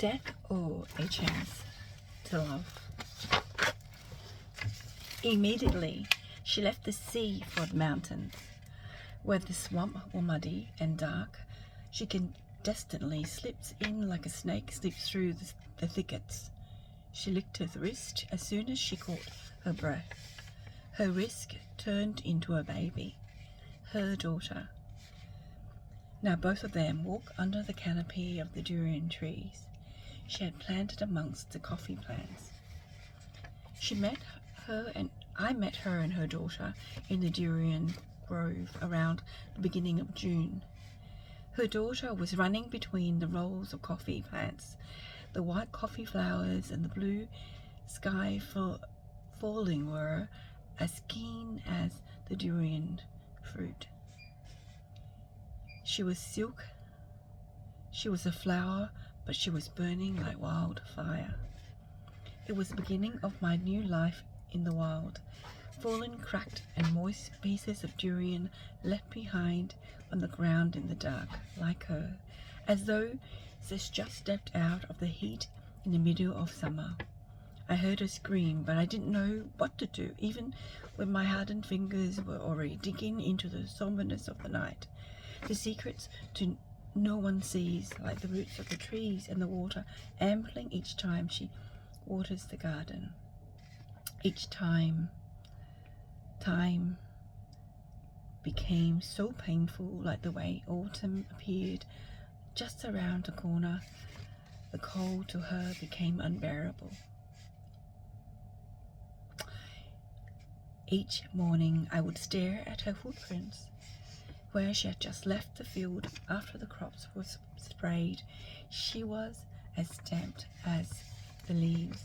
Death or a chance to love? Immediately, she left the sea for the mountains, where the swamp were muddy and dark. She clandestinely slips in like a snake slips through the thickets. She licked her wrist as soon as she caught her breath. Her wrist turned into a baby, her daughter. Now both of them walk under the canopy of the durian trees she had planted amongst the coffee plants. I met her and her daughter in the durian grove around the beginning of June. Her daughter was running between the rows of coffee plants, the white coffee flowers and the blue sky falling were as keen as the durian fruit. She was silk. She was a flower, but she was burning like wildfire. It was the beginning of my new life in the wild. Fallen, cracked and moist pieces of durian left behind on the ground in the dark, like her, as though she's just stepped out of the heat in the middle of summer. I heard her scream, but I didn't know what to do, even when my hardened fingers were already digging into the somberness of the night. The secrets to no one sees, like the roots of the trees and the water ampling each time she waters the garden. Each time became so painful, like the way autumn appeared just around the corner. The cold to her became unbearable. Each morning I would stare at her footprints, where she had just left the field after the crops were sprayed. She was as stamped as the leaves.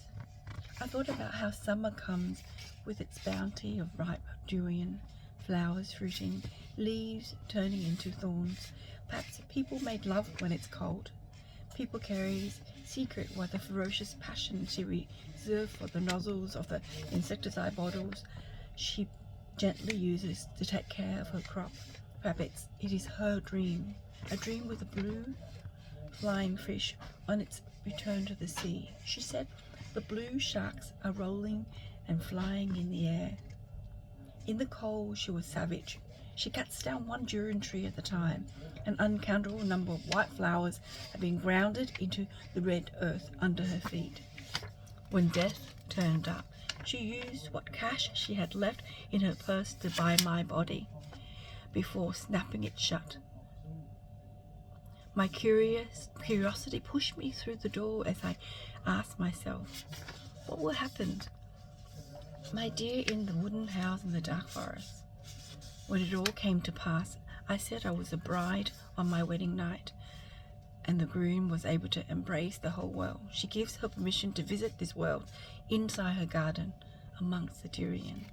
I thought about how summer comes with its bounty of ripe durian, flowers fruiting, leaves turning into thorns. Perhaps people made love when it's cold. People carries secret what the ferocious passion she reserved for the nozzles of the insecticide bottles she gently uses to take care of her crop. Perhaps it is her dream, a dream with a blue flying fish on its return to the sea. She said the blue sharks are rolling and flying in the air. In the cold, she was savage. She cuts down one durian tree at a time. An uncountable number of white flowers had been grounded into the red earth under her feet. When death turned up, she used what cash she had left in her purse to buy my body, before snapping it shut. My curiosity pushed me through the door as I asked myself, what will happen, my dear, in the wooden house in the dark forest? When it all came to pass, I said I was a bride on my wedding night, and the groom was able to embrace the whole world. She gives her permission to visit this world inside her garden amongst the durian.